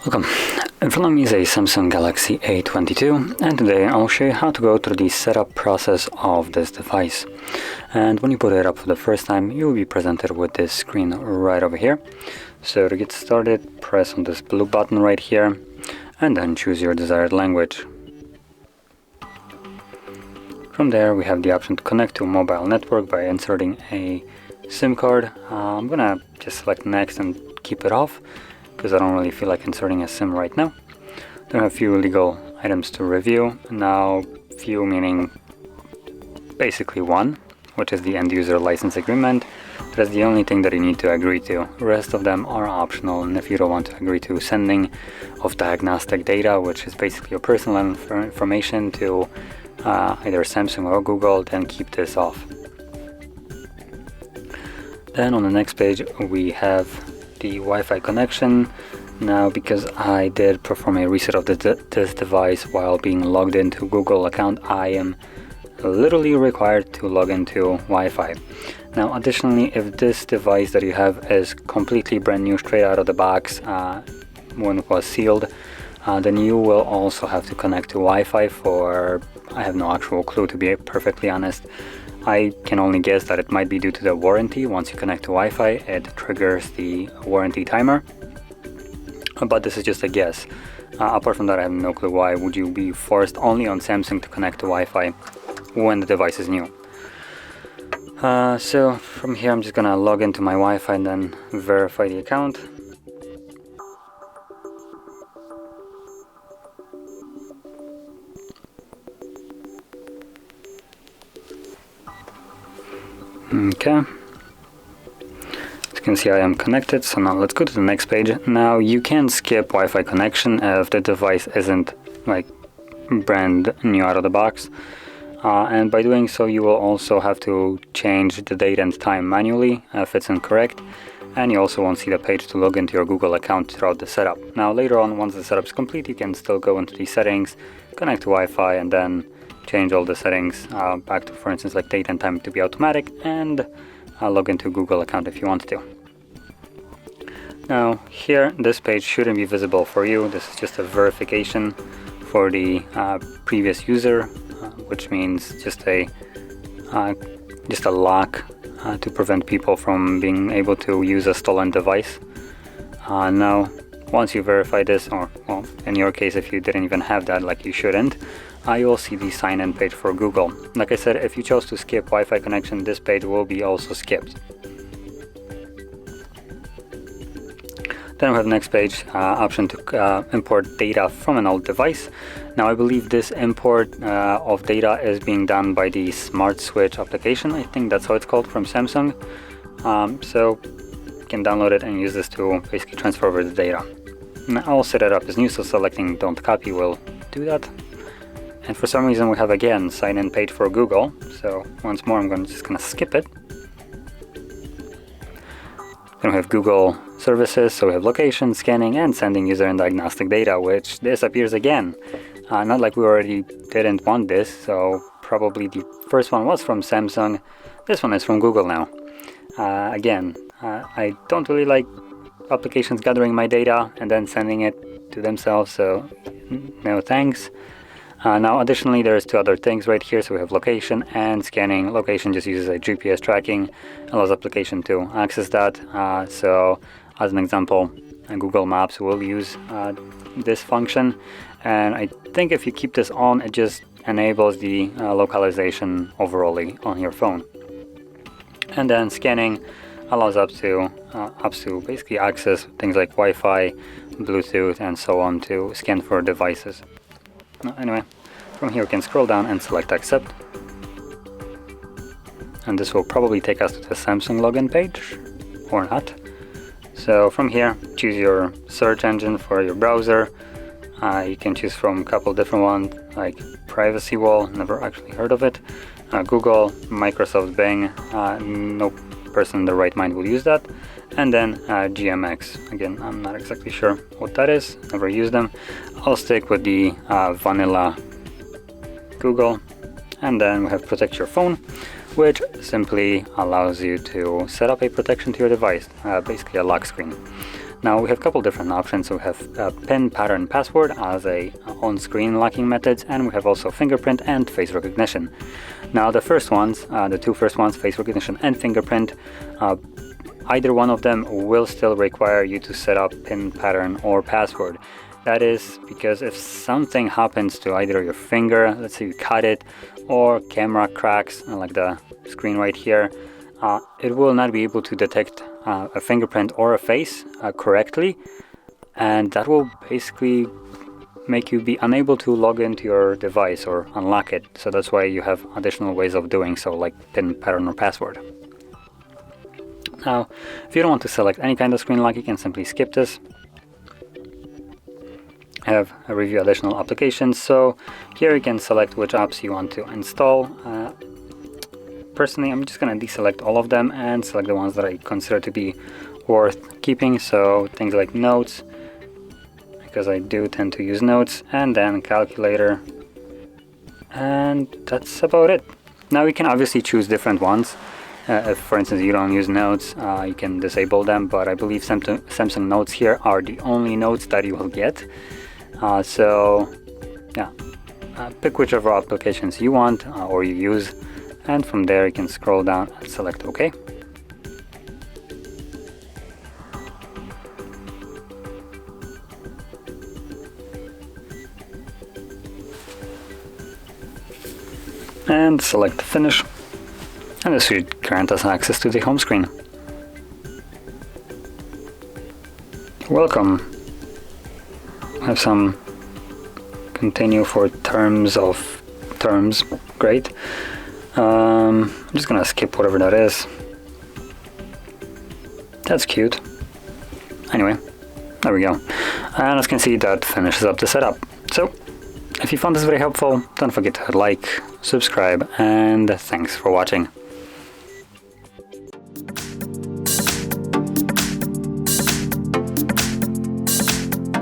Welcome. In front of me is a Samsung Galaxy A22, and today I'll show you how to go through the setup process of this device. And when you put it up for the first time, you will be presented with this screen right over here. So to get started, press on this blue button right here, and then choose your desired language. From there, we have the option to connect to a mobile network by inserting a SIM card. I'm gonna just select next and keep it off, because I don't really feel like inserting a SIM right now. There are a few legal items to review. Now, few meaning basically one, which is the end user license agreement. That's the only thing that you need to agree to. The rest of them are optional, and if you don't want to agree to sending of diagnostic data, which is basically your personal information to either Samsung or Google, then keep this off. Then on the next page we have the Wi-Fi connection. Now, because I did perform a reset of this device while being logged into Google account, I am literally required to log into Wi-Fi. Now, additionally, if this device that you have is completely brand new, straight out of the box, when it was sealed, then you will also have to connect to Wi-Fi for, I have no actual clue, to be perfectly honest. I can only guess that it might be due to the warranty. Once you connect to Wi-Fi, it triggers the warranty timer. But this is just a guess. Apart from that, I have no clue why would you be forced only on Samsung to connect to Wi-Fi when the device is new. So from here, I'm just gonna log into my Wi-Fi and then verify the account. Okay, as you can see, I am connected, so now let's go to the next page. Now, you can skip Wi-Fi connection if the device isn't like brand new out of the box, and by doing so you will also have to change the date and time manually if it's incorrect, and you also won't see the page to log into your Google account throughout the setup. Now later on, once the setup is complete, you can still go into the settings, connect to Wi-Fi, and then change all the settings back to, for instance, like date and time to be automatic, and log into Google account if you want to. Now here, this page shouldn't be visible for you. This is just a verification for the previous user, which means just a lock to prevent people from being able to use a stolen device. Now, once you verify this, or well, in your case, if you didn't even have that, like you shouldn't, you will see the sign-in page for Google. Like I said, if you chose to skip Wi-Fi connection, this page will be also skipped. Then we have the next page, option to import data from an old device. Now, I believe this import of data is being done by the Smart Switch application. I think that's how it's called, from Samsung. So you can download it and use this to basically transfer over the data. Now, I'll set it up as new, so selecting don't copy will do that. And for some reason, we have again sign-in page for Google. So once more, I'm just gonna skip it. Then we have Google services, so we have location, scanning, and sending user and diagnostic data, which disappears again. Not like we already didn't want this, so probably the first one was from Samsung. This one is from Google now. Again, I don't really like applications gathering my data and then sending it to themselves, so no thanks. Now, additionally, there's two other things right here. So we have location and scanning. Location just uses a GPS tracking, allows application to access that. So as an example, Google Maps will use this function. And I think if you keep this on, it just enables the localization overall on your phone. And then scanning allows up to basically access things like Wi-Fi, Bluetooth, and so on to scan for devices. Anyway, from here we can scroll down and select accept, and this will probably take us to the Samsung login page, or not. So from here, choose your search engine for your browser. You can choose from a couple different ones, like Privacy Wall, never actually heard of it, Google, Microsoft Bing, no person in the right mind will use that, and then GMX. Again, I'm not exactly sure what that is, never used them. I'll stick with the vanilla Google. And then we have protect your phone, which simply allows you to set up a protection to your device, basically a lock screen. Now we have a couple different options. So we have PIN, pattern, password as a on-screen locking methods, and we have also fingerprint and face recognition. Now the first ones, the two first ones, face recognition and fingerprint, either one of them will still require you to set up PIN, pattern, or password. That is because if something happens to either your finger, let's say you cut it, or camera cracks, like the screen right here, it will not be able to detect a fingerprint or a face correctly, and that will basically make you be unable to log into your device or unlock it. So that's why you have additional ways of doing so, like PIN, pattern, or password. Now, if you don't want to select any kind of screen lock, you can simply skip this. Have a review additional applications. So here you can select which apps you want to install. Personally, I'm just going to deselect all of them and select the ones that I consider to be worth keeping. So things like Notes, because I do tend to use Notes, and then Calculator, and that's about it. Now you can obviously choose different ones. If, for instance, you don't use Notes, you can disable them, but I believe Samsung Notes here are the only notes that you will get. So yeah, pick whichever applications you want or you use, and from there you can scroll down and select OK. And select Finish, and this should grant us access to the home screen. Welcome. Have some continue for terms. Great. I'm just gonna skip whatever that is. That's cute. Anyway, there we go. And as you can see, that finishes up the setup. So if you found this very helpful, don't forget to hit like, subscribe, and thanks for watching.